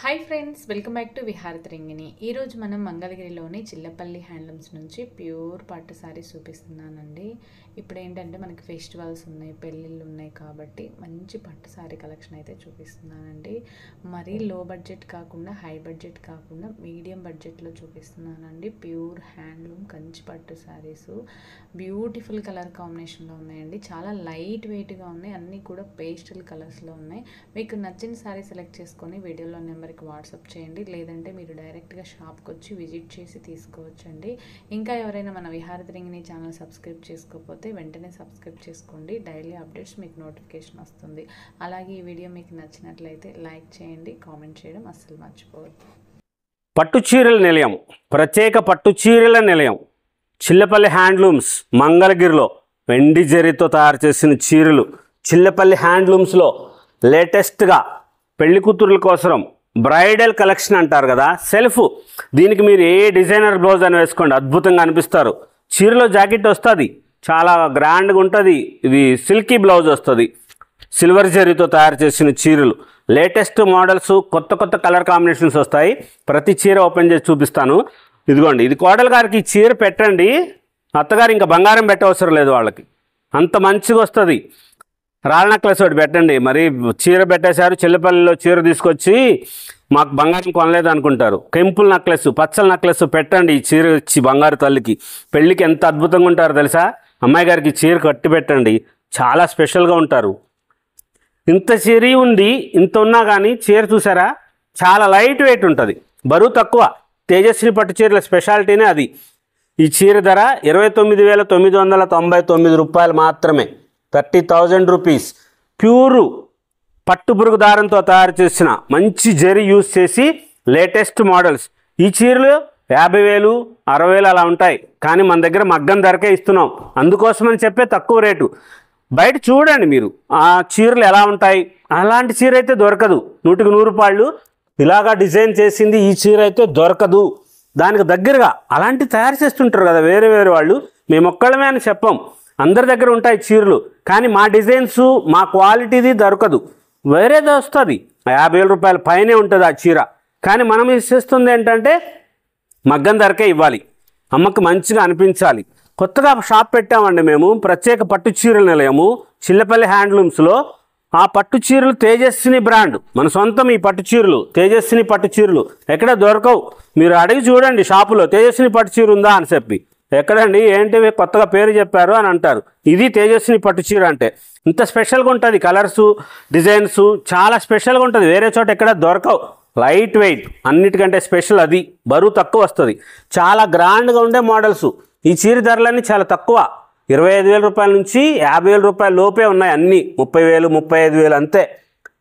Hi friends, welcome back to Viharatarangini. ఈరోజు మనం మంగళగిరిలోని చిల్లపల్లి హ్యాండ్లూమ్స్ నుంచి ప్యూర్ పట్టు శారీస్ చూపిస్తున్నానండి. ఇప్పుడు ఏంటంటే మనకి ఫెస్టివల్స్ ఉన్నాయి, పెళ్ళిళ్ళు ఉన్నాయి కాబట్టి మంచి పట్టు శారీ కలెక్షన్ అయితే చూపిస్తున్నానండి. మరీ లో బడ్జెట్ కాకుండా హై బడ్జెట్ కాకుండా మీడియం బడ్జెట్లో చూపిస్తున్నానండి. ప్యూర్ హ్యాండ్లూమ్ కంచి పట్టు శారీస్ బ్యూటిఫుల్ కలర్ కాంబినేషన్లో ఉన్నాయండి. చాలా లైట్ వెయిట్గా ఉన్నాయి, అన్నీ కూడా పేస్టల్ కలర్స్లో ఉన్నాయి. మీకు నచ్చిన శారీ సెలెక్ట్ చేసుకొని వీడియోలో నెంబర్కి వాట్సాప్ చేయండి, లేదంటే మీరు డైరెక్ట్గా షాప్కి వచ్చి విజిట్ చేసి తీసుకోవచ్చండి. ఇంకా ఎవరైనా మన విహారతరంగిణి ఛానల్ సబ్స్క్రైబ్ చేసుకోకపోతే వెంటనే సబ్స్క్రైబ్ చేసుకోండి. డైలీ అప్డేట్స్ మీకు నోటిఫికేషన్ వస్తుంది. అలాగే ఈ వీడియో మీకు నచ్చినట్లయితే లైక్ చేయండి, కామెంట్ చేయడం అస్సలు మర్చిపోవద్దు. పట్టు చీరల నిలయం, ప్రత్యేక పట్టు చీరల నిలయం చిల్లపల్లి హ్యాండ్లూమ్స్ మంగళగిరిలో వెండి జరీతో తయారు చేసిన చీరలు. చిల్లపల్లి హ్యాండ్లూమ్స్లో లేటెస్ట్గా పెళ్లి కూతురుల కోసం బ్రైడల్ కలెక్షన్ అంటారు కదా, సెల్ఫ్. దీనికి మీరు ఏ డిజైనర్ బ్లౌజ్ అని వేసుకోండి, అద్భుతంగా అనిపిస్తారు. చీరలో జాకెట్ వస్తుంది, చాలా గ్రాండ్గా ఉంటుంది. ఇది సిల్కీ బ్లౌజ్ వస్తుంది. సిల్వర్ జరీతో తయారు చేసిన చీరలు, లేటెస్ట్ మోడల్స్, కొత్త కొత్త కలర్ కాంబినేషన్స్ వస్తాయి. ప్రతి చీర ఓపెన్ చేసి చూపిస్తాను. ఇదిగోండి, ఇది కోడలు గారికి ఈ చీర పెట్టండి, అత్తగారు ఇంకా బంగారం పెట్టవసరం లేదు వాళ్ళకి, అంత మంచిగా వస్తుంది. రాళ్ళ నెక్లెస్ ఒకటి పెట్టండి. మరి చీర పెట్టేశారు, చిల్లపల్లిలో చీర తీసుకొచ్చి మాకు బంగారం కొనలేదు అనుకుంటారు. కెంపుల్ నెక్లెస్, పచ్చల నెక్లెస్ పెట్టండి. ఈ చీర ఇచ్చి బంగారు తల్లికి పెళ్ళికి ఎంత అద్భుతంగా ఉంటారు తెలుసా. అమ్మాయి గారికి చీర కట్టి పెట్టండి, చాలా స్పెషల్గా ఉంటారు. ఇంత చీర ఉండి ఇంత ఉన్నా కానీ చీర చూసారా, చాలా లైట్ వెయిట్ ఉంటుంది, బరువు తక్కువ. తేజస్వి పట్టు చీరల స్పెషాలిటీనే అది. ఈ చీర ధర 29,999 రూపాయలు మాత్రమే, 30,000 రూపీస్. ప్యూరు పట్టు పురుగు దారంతో తయారు చేసిన మంచి జరీ యూజ్ చేసి లేటెస్ట్ మోడల్స్. ఈ చీరలు 50,000, 60,000 అలా ఉంటాయి, కానీ మన దగ్గర మగ్గం ధరకే ఇస్తున్నాం. అందుకోసమని చెప్పే తక్కువ రేటు. బయట చూడండి మీరు ఆ చీరలు ఎలా ఉంటాయి. అలాంటి చీర అయితే దొరకదు. 100కి 100 రూపాయలు ఇలాగా డిజైన్ చేసింది ఈ చీర అయితే దొరకదు. దానికి దగ్గరగా అలాంటి తయారు చేస్తుంటారు కదా వేరే వేరే వాళ్ళు. మేము ఒక్కళ్ళమే అని చెప్పం, అందరి దగ్గర ఉంటాయి చీరలు, కానీ మా డిజైన్స్ మా క్వాలిటీది దొరకదు. వేరేది వస్తుంది, 50,000 రూపాయల పైనే ఉంటుంది ఆ చీర. కానీ మనం ఇస్తుంది ఏంటంటే మగ్గం ధరకే ఇవ్వాలి, అమ్మకి మంచిగా అనిపించాలి. కొత్తగా షాప్ పెట్టామండి మేము, ప్రత్యేక పట్టు చీరల నిలయము చిల్లపల్లి హ్యాండ్లూమ్స్లో. ఆ పట్టు చీరలు తేజస్విని బ్రాండ్, మన సొంతం. ఈ పట్టు చీరలు తేజస్విని పట్టు చీరలు ఎక్కడ దొరకవు. మీరు అడిగి చూడండి షాపులో, తేజస్విని పట్టు చీర ఉందా అని చెప్పి. ఎక్కడండి, ఏంటి కొత్తగా పేరు చెప్పారు అని అంటారు. ఇది తేజస్విని పట్టు చీర అంటే ఇంత స్పెషల్గా ఉంటుంది. కలర్సు, డిజైన్స్ చాలా స్పెషల్గా ఉంటుంది, వేరే చోట ఎక్కడ దొరకవు. లైట్ వెయిట్, అన్నిటికంటే స్పెషల్ అది. బరువు తక్కువ వస్తుంది, చాలా గ్రాండ్గా ఉండే మోడల్స్. ఈ చీర ధరలన్నీ చాలా తక్కువ, 25,000 రూపాయల నుంచి 50,000 రూపాయల లోపే ఉన్నాయి. అన్నీ 30,000, 35,000 అంతే.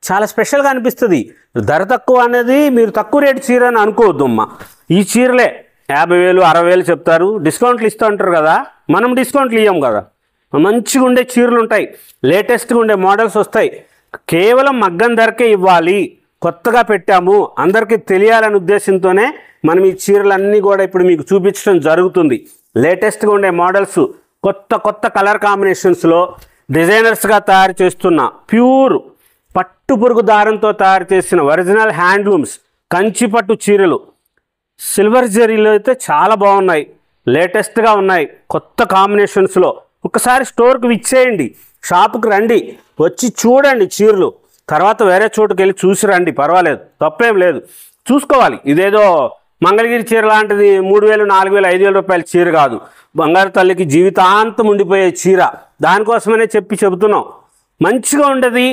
చాలా స్పెషల్గా అనిపిస్తుంది. ధర తక్కువ అనేది మీరు తక్కువ రేటు చీర అని అనుకోవద్దు అమ్మ. ఈ చీరలే 50,000, 60,000 చెప్తారు, డిస్కౌంట్లు ఇస్తూ ఉంటారు కదా. మనం డిస్కౌంట్లు ఇవ్వం కదా. మంచిగా ఉండే చీరలు ఉంటాయి, లేటెస్ట్గా ఉండే మోడల్స్ వస్తాయి. కేవలం మగ్గం ధరకే ఇవ్వాలి, కొత్తగా పెట్టాము, అందరికీ తెలియాలనే ఉద్దేశంతోనే మనం ఈ చీరలన్నీ కూడా ఇప్పుడు మీకు చూపించడం జరుగుతుంది. లేటెస్ట్గా ఉండే మోడల్స్, కొత్త కొత్త కలర్ కాంబినేషన్స్లో డిజైనర్స్గా తయారు చేస్తున్న ప్యూర్ పట్టు పురుగు దారంతో తయారు చేసిన ఒరిజినల్ హ్యాండ్లూమ్స్ కంచి పట్టు చీరలు. సిల్వర్ జరీలో అయితే చాలా బాగున్నాయి, లేటెస్ట్గా ఉన్నాయి, కొత్త కాంబినేషన్స్లో. ఒకసారి స్టోర్కి విచ్చేయండి, షాపుకి రండి, వచ్చి చూడండి చీరలు. తర్వాత వేరే చోటుకి వెళ్ళి చూసి రండి, పర్వాలేదు, తప్పేం లేదు. చూసుకోవాలి. ఇదేదో మంగళగిరి చీర లాంటిది 3,000, 4,000, 5,000 రూపాయల చీర కాదు. బంగారు తల్లికి జీవితాంతం ఉండిపోయే చీర. దానికోసమనే చెబుతున్నాం. మంచిగా ఉండేది,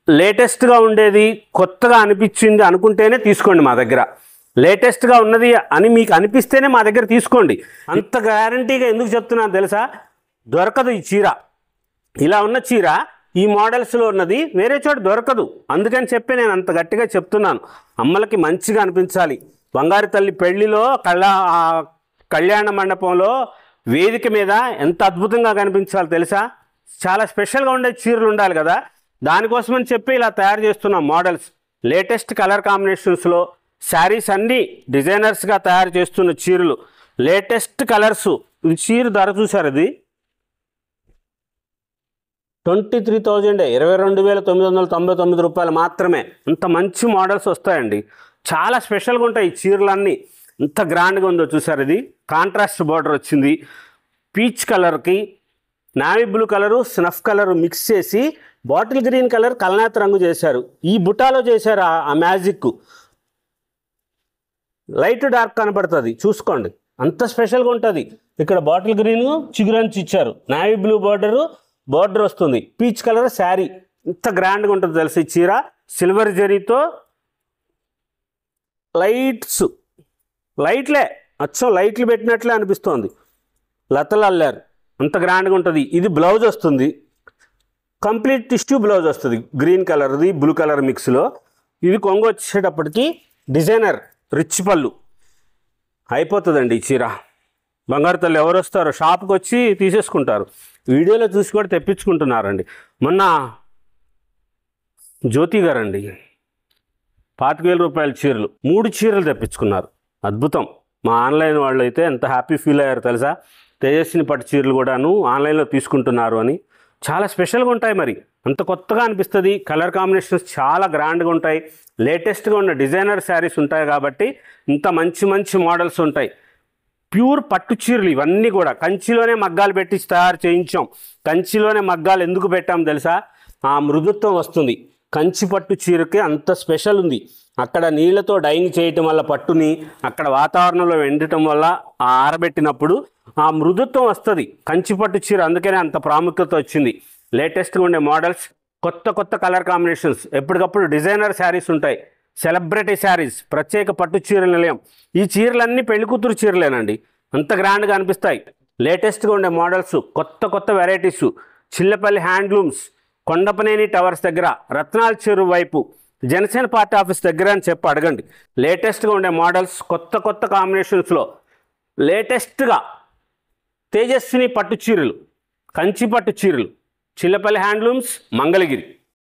లేటెస్ట్గా ఉండేది, కొత్తగా అనిపించింది అనుకుంటేనే తీసుకోండి మా దగ్గర. లేటెస్ట్గా ఉన్నది అని మీకు అనిపిస్తేనే మా దగ్గర తీసుకోండి. అంత గ్యారంటీగా ఎందుకు చెప్తున్నాను తెలుసా, దొరకదు ఈ చీర. ఇలా ఉన్న చీర ఈ మోడల్స్లో ఉన్నది వేరే చోట దొరకదు. అందుకని చెప్పి నేను అంత గట్టిగా చెప్తున్నాను. అమ్మలకి మంచిగా అనిపించాలి. బంగారు తల్లి పెళ్లిలో కళ్యాణ మండపంలో వేదిక మీద ఎంత అద్భుతంగా కనిపించాలి తెలుసా. చాలా స్పెషల్గా ఉండే చీరలు ఉండాలి కదా. దానికోసమని చెప్పి ఇలా తయారు చేస్తున్నాం మోడల్స్. లేటెస్ట్ కలర్ కాంబినేషన్స్లో శారీస్ అన్నీ డిజైనర్స్గా తయారు చేస్తున్న చీరలు, లేటెస్ట్ కలర్సు. ఈ చీర ధర చూసారు, అది 23,000, 22,999 రూపాయలు మాత్రమే. అంత మంచి మోడల్స్ వస్తాయండి. చాలా స్పెషల్గా ఉంటాయి ఈ చీరలన్నీ. ఎంత గ్రాండ్గా ఉందో చూసారు. ఇది కాంట్రాస్ట్ బార్డర్ వచ్చింది. పీచ్ కలర్కి navy blue colour, snuff colour mix చేసి బాటిల్ గ్రీన్ కలర్ కలనేత రంగు చేశారు. ఈ బుటాలో చేశారు ఆ మ్యాజిక్. లైట్ డార్క్ కనపడుతుంది, చూసుకోండి అంత స్పెషల్గా ఉంటుంది. ఇక్కడ బాటిల్ గ్రీన్ చిగురంచి ఇచ్చారు, నావీ బ్లూ బార్డర్ వస్తుంది, పీచ్ కలర్ శారీ. ఎంత గ్రాండ్గా ఉంటుంది తెలుసు. ఈ చీర సిల్వర్ జరీతో లైట్లే అచ్చం లైట్లు పెట్టినట్లే అనిపిస్తోంది. లతలు అల్లారు, అంత గ్రాండ్గా ఉంటుంది. ఇది బ్లౌజ్ వస్తుంది, కంప్లీట్ టిష్యూ బ్లౌజ్ వస్తుంది, గ్రీన్ కలర్ది బ్లూ కలర్ మిక్స్లో. ఇది కొంగు వచ్చేటప్పటికి డిజైనర్ రిచ్ పళ్ళు అయిపోతుందండి ఈ చీర. బంగారు తల్లి ఎవరు వస్తారో షాప్కి వచ్చి తీసేసుకుంటారు, వీడియోలో చూసి కూడా తెప్పించుకుంటున్నారండి. మొన్న జ్యోతి గారండి 25,000 రూపాయల చీరలు 3 చీరలు తెప్పించుకున్నారు. అద్భుతం. మా ఆన్లైన్ వాళ్ళు అయితే ఎంత హ్యాపీ ఫీల్ అయ్యారు తెలుసా. తేజస్విని పట్టు చీరలు కూడాను ఆన్లైన్లో తీసుకుంటున్నారు అని. చాలా స్పెషల్గా ఉంటాయి, మరి అంత కొత్తగా అనిపిస్తుంది. కలర్ కాంబినేషన్స్ చాలా గ్రాండ్గా ఉంటాయి. లేటెస్ట్గా ఉన్న డిజైనర్ శారీస్ ఉంటాయి కాబట్టి ఇంత మంచి మంచి మోడల్స్ ఉంటాయి. ప్యూర్ పట్టు చీరలు ఇవన్నీ కూడా కంచిలోనే మగ్గాలు పెట్టి తయారు చేయించాం. కంచిలోనే మగ్గాలు ఎందుకు పెట్టాం తెలుసా, ఆ మృదుత్వం వస్తుంది. కంచి పట్టు చీరకి అంత స్పెషల్ ఉంది. అక్కడ నీళ్ళతో డైయింగ్ చేయటం వల్ల పట్టుని అక్కడ వాతావరణంలో ఎండటం వల్ల ఆ ఆరబెట్టినప్పుడు ఆ మృదుత్వం వస్తుంది కంచి పట్టు చీర. అందుకనే అంత ప్రాముఖ్యత వచ్చింది. లేటెస్ట్గా ఉండే మోడల్స్, కొత్త కలర్ కాంబినేషన్స్, ఎప్పటికప్పుడు డిజైనర్ శారీస్ ఉంటాయి. సెలబ్రిటీ శారీస్, ప్రత్యేక పట్టు చీరల నిలయం. ఈ చీరలన్నీ పెళ్లికూతురు చీరలేనండి, అంత గ్రాండ్గా అనిపిస్తాయి. లేటెస్ట్గా ఉండే మోడల్స్, కొత్త varieties. Chillapalli handlooms, Kondapaneni towers దగ్గర, రత్నాల చెరువు వైపు, జనసేన పార్టీ ఆఫీస్ దగ్గర అని చెప్పి అడగండి. లేటెస్ట్గా ఉండే మోడల్స్, కొత్త కాంబినేషన్స్లో లేటెస్ట్గా తేజస్విని పట్టు చీరలు, కంచి పట్టు చీరలు, చిల్లపల్లి హ్యాండ్లూమ్స్, మంగళగిరి.